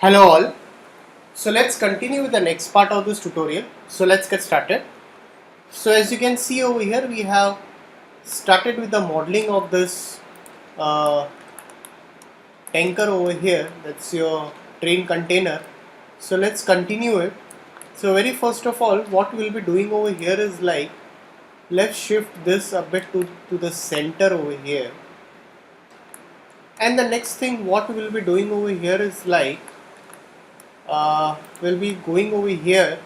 Hello all. So let's continue with the next part of this tutorial. So let's get started. So as you can see over here, we have started with the modeling of this uh, tanker over here. That's your train container. So let's continue it. So very first of all, what we'll be doing over here is like, let's shift this a bit to the center over here. And the next thing what we'll be doing over here is like, we'll be going over here,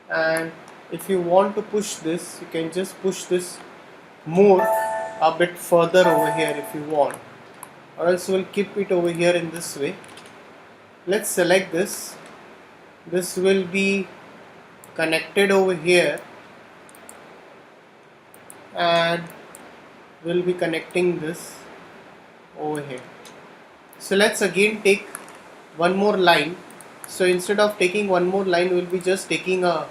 and if you want to push this, you can just push this more a bit further over here if you want, or else we'll keep it over here in this way. Let's select this will be connected over here, and we'll be connecting this over here. So let's again take one more line. So instead of taking one more line, we'll be just taking a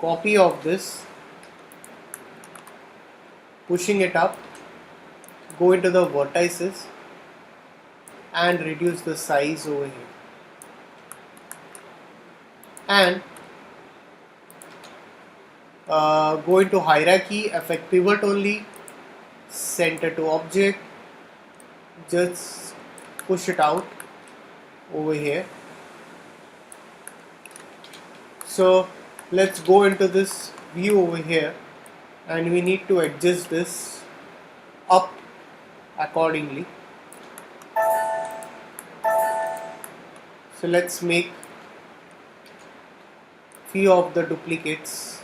copy of this, pushing it up, go into the vertices and reduce the size over here, and go into hierarchy, affect pivot only, center to object, just push it out over here. So let's go into this view over here, and we need to adjust this up accordingly. So let's make few of the duplicates.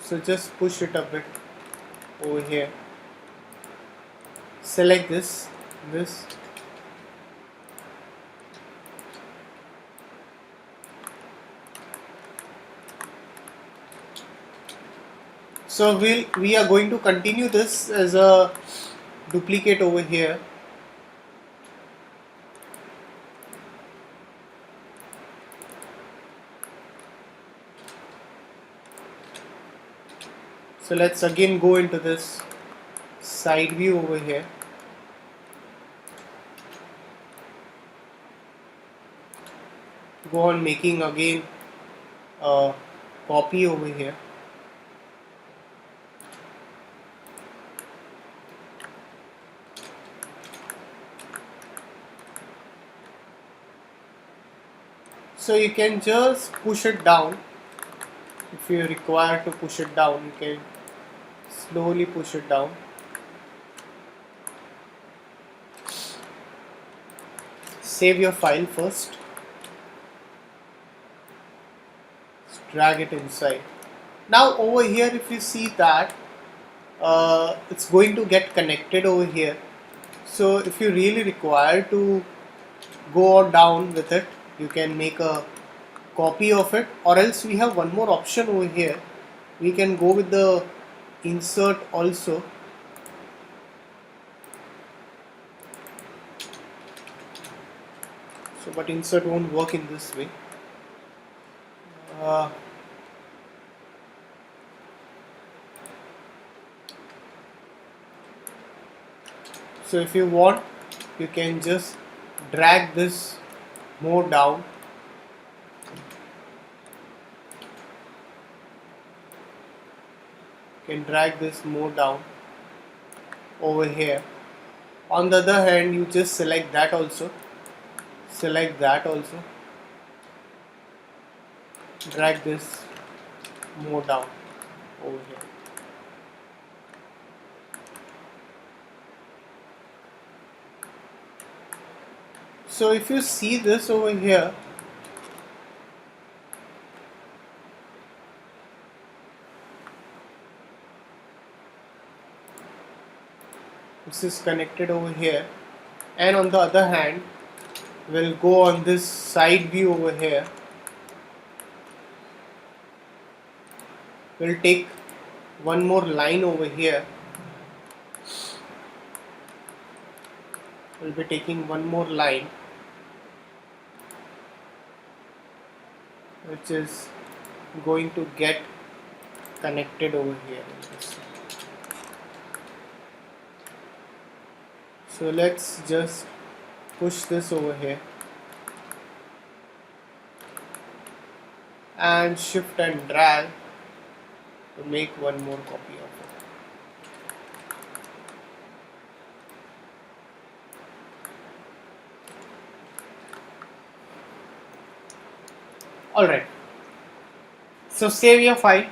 So just push it a bit over here. Select this. So we are going to continue this as a duplicate over here. So let's again go into this side view over here. Go on making again a copy over here. So you can just push it down. If you require to push it down, you can slowly push it down. Save your file first. Drag it inside. Now over here, if you see that it's going to get connected over here. So if you really require to go down with it, you can make a copy of it, or else we have one more option over here. We can go with the insert also. So but insert won't work in this way. So if you want, you can just drag this more down. You can drag this more down over here. On the other hand, you just select that also. Select that also. Drag this more down over here. So if you see this over here, this is connected over here, and on the other hand, we'll go on this side view over here. We'll take one more line over here we'll be taking one more line which is going to get connected over here in this. So let's just push this over here and shift and drag to make one more copy of it. Alright, so save your file.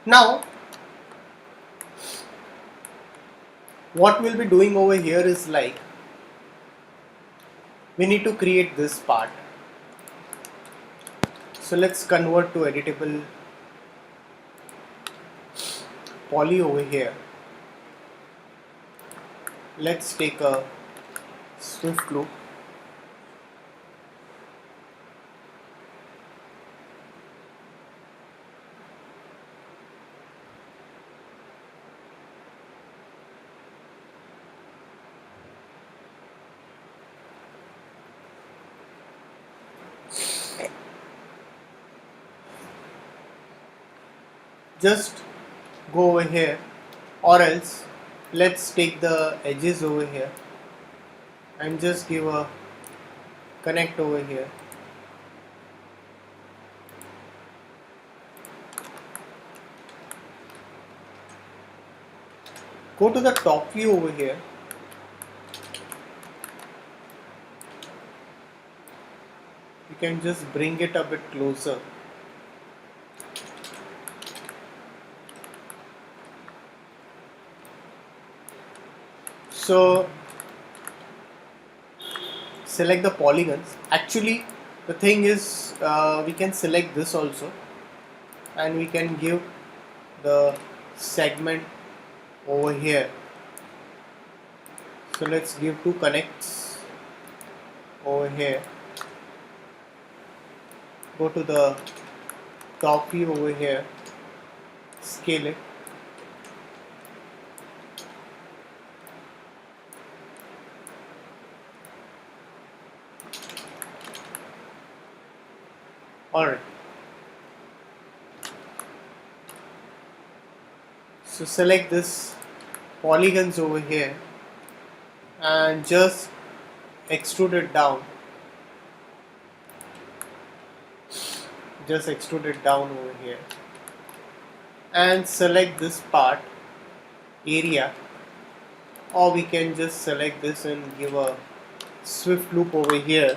Now, what we'll be doing over here is like, we need to create this part. So let's convert to editable poly over here. Let's take a Swift loop. Just go over here, or else let's take the edges over here and just give a connect over here. Go to the top view over here. You can just bring it a bit closer. So select the polygons. Actually, the thing is, we can select this also, and we can give the segment over here. So let's give two connects over here. Go to the top view over here, scale it. Alright. So select this polygons over here and just extrude it down. Just extrude it down over here. And select this part, area, or we can just select this and give a Swift loop over here.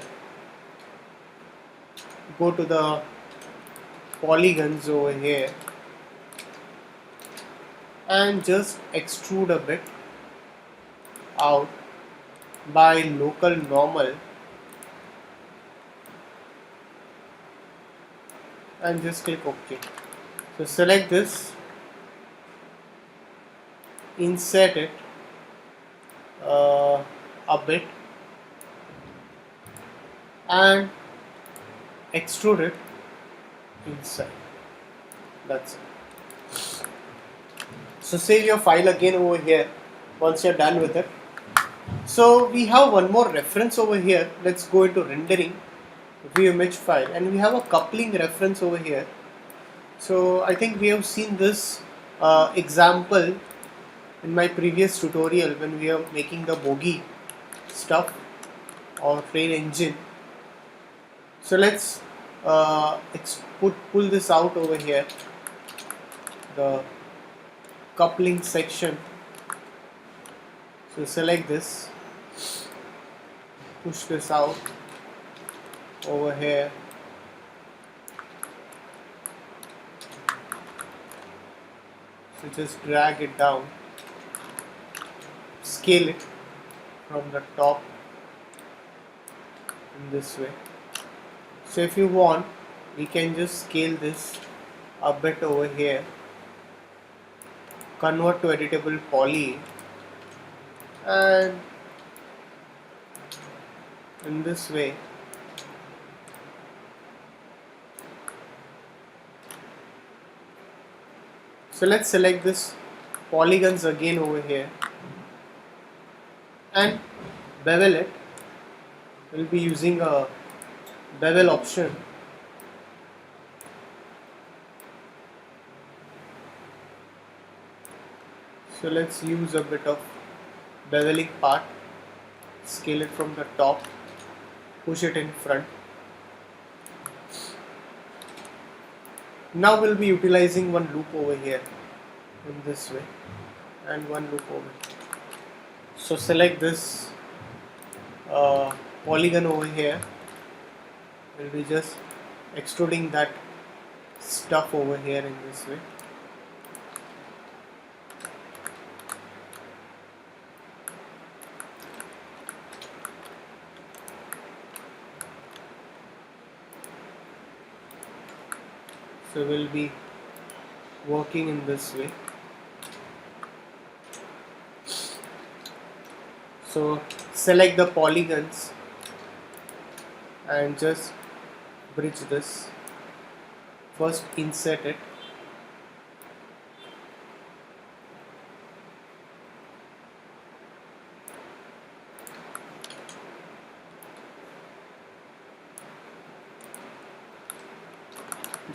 Go to the polygons over here and just extrude a bit out by local normal and just click OK. So select this, insert it a bit and extrude it inside. That's it. So save your file again over here once you're done with it. So we have one more reference over here. Let's go into rendering, view image file, and we have a coupling reference over here. So I think we have seen this example in my previous tutorial when we are making the bogie stuff or train engine. So let's pull this out over here, the coupling section. So select this, push this out over here. So just drag it down, scale it from the top in this way. So if you want, we can just scale this a bit over here, convert to editable poly, and in this way so let's select this polygons again over here and bevel it. We'll be using a bevel option. So let's use a bit of beveling part, scale it from the top, push it in front. Now we'll be utilizing one loop over here in this way and one loop over here. So select this polygon over here. We'll be just extruding that stuff over here in this way. So we'll be working in this way. So select the polygons and just bridge this. First insert it.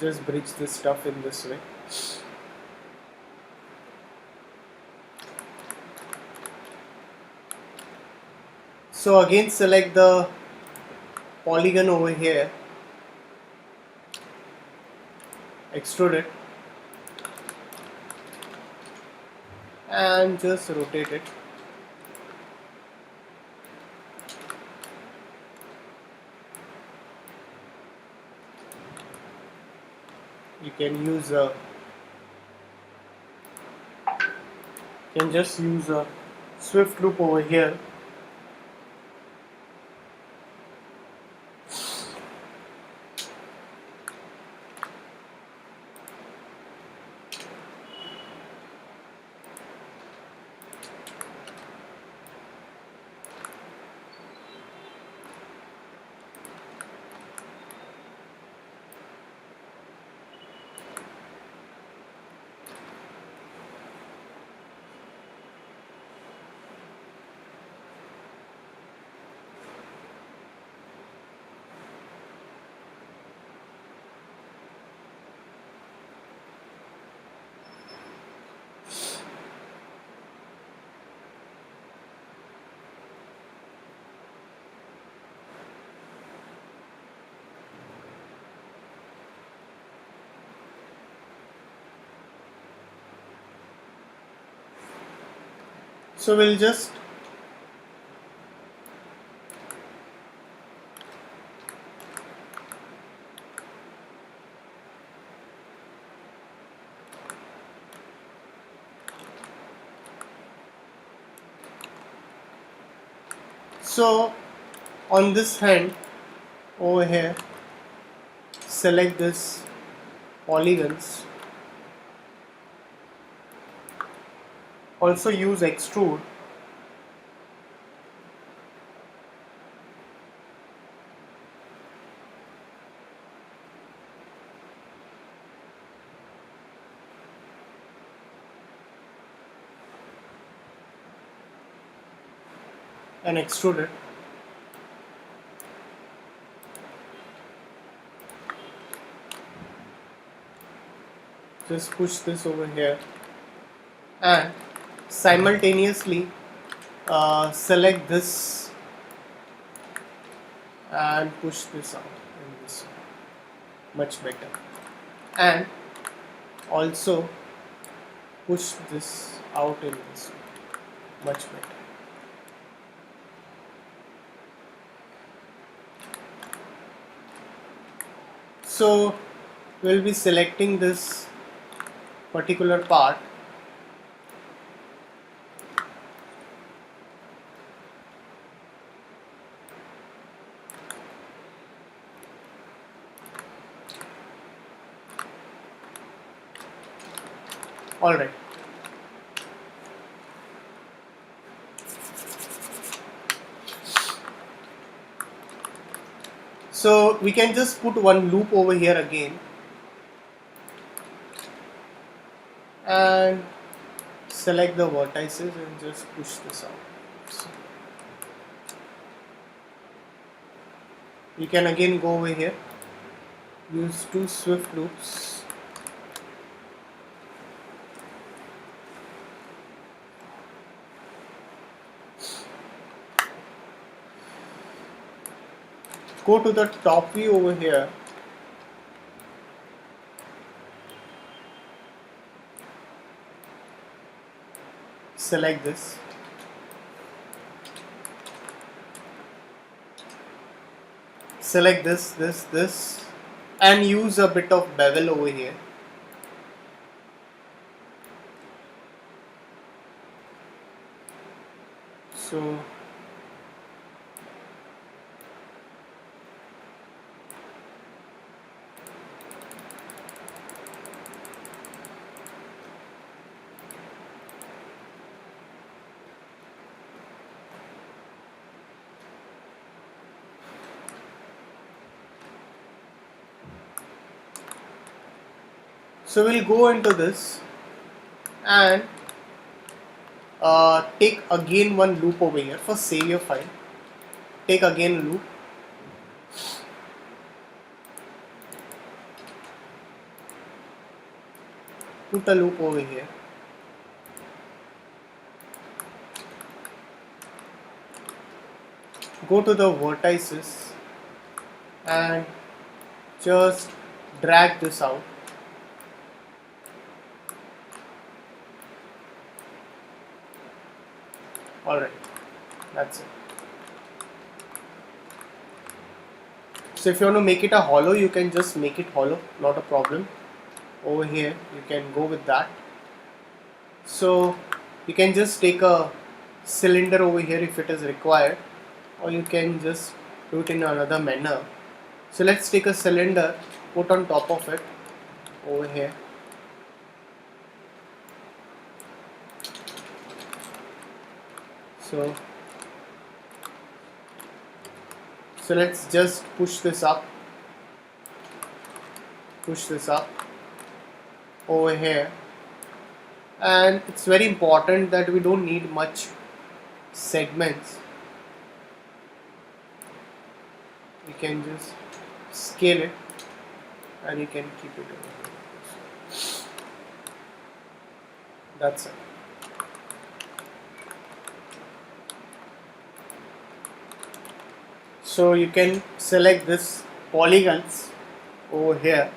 Just bridge this stuff in this way. So again select the polygon over here, extrude it and just rotate it. You can use just use a swift loop over here. So we'll just on this hand over here select this polygons, also use extrude and extrude it. Just push this over here and simultaneously select this and push this out in this way. Much better. And also push this out in this way. Much better. So we'll be selecting this particular part Alright. So we can just put one loop over here again and select the vertices and just push this out. So you can again go over here, use two swift loops, go to the top view over here, select this, select this, and use a bit of bevel over here. So we'll go into this and take again one loop over here. First save your file, take again a loop, put a loop over here, go to the vertices and just drag this out. Alright, that's it. So if you want to make it a hollow, you can just make it hollow, not a problem. Over here you can go with that. So you can just take a cylinder over here if it is required, or you can just do it in another manner. So let's take a cylinder, put on top of it over here. So let's just push this up over here, and it's very important that we don't need much segments. You can just scale it and you can keep it over here. That's it. So you can select this polygons over here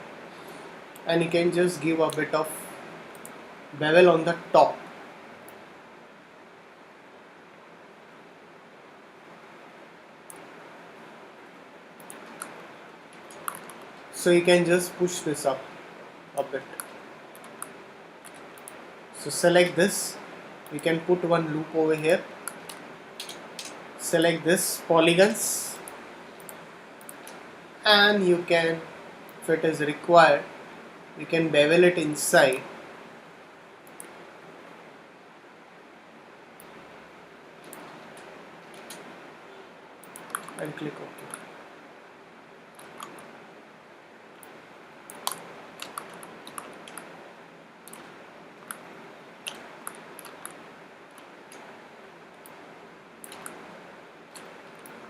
and you can just give a bit of bevel on the top. So you can just push this up a bit. So select this, you can put one loop over here, select this polygons, and you can, if it is required, you can bevel it inside. And click OK.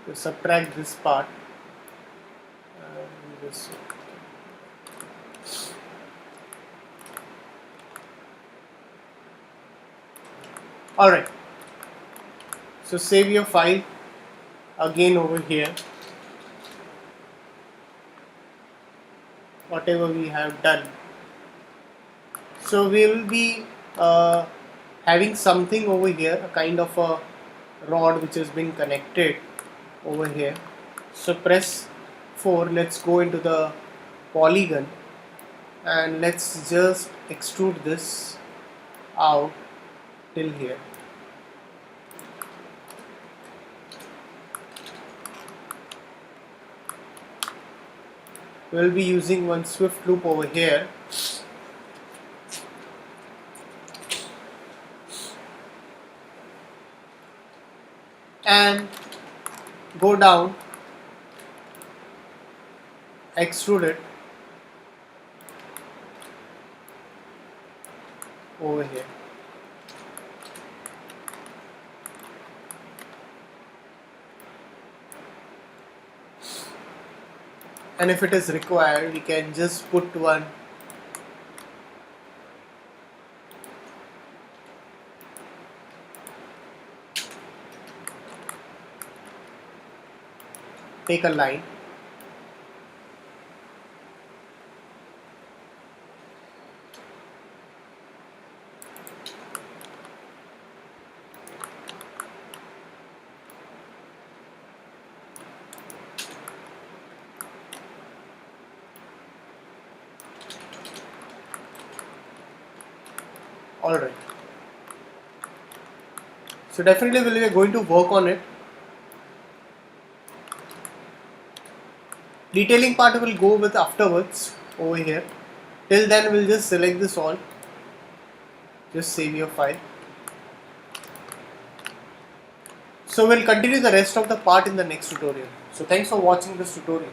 To subtract this part and this. Alright, so save your file again over here, whatever we have done. So we will be having something over here, a kind of a rod which has been connected over here. So press 4, let's go into the polygon and let's just extrude this out till here. We'll be using one swift loop over here and go down, extrude it over here. And if it is required, we can just put one take a line, alright. So definitely we are going to work on it. Detailing part will go with afterwards over here. Till then we'll just select this all. Just save your file. So we'll continue the rest of the part in the next tutorial. So thanks for watching this tutorial.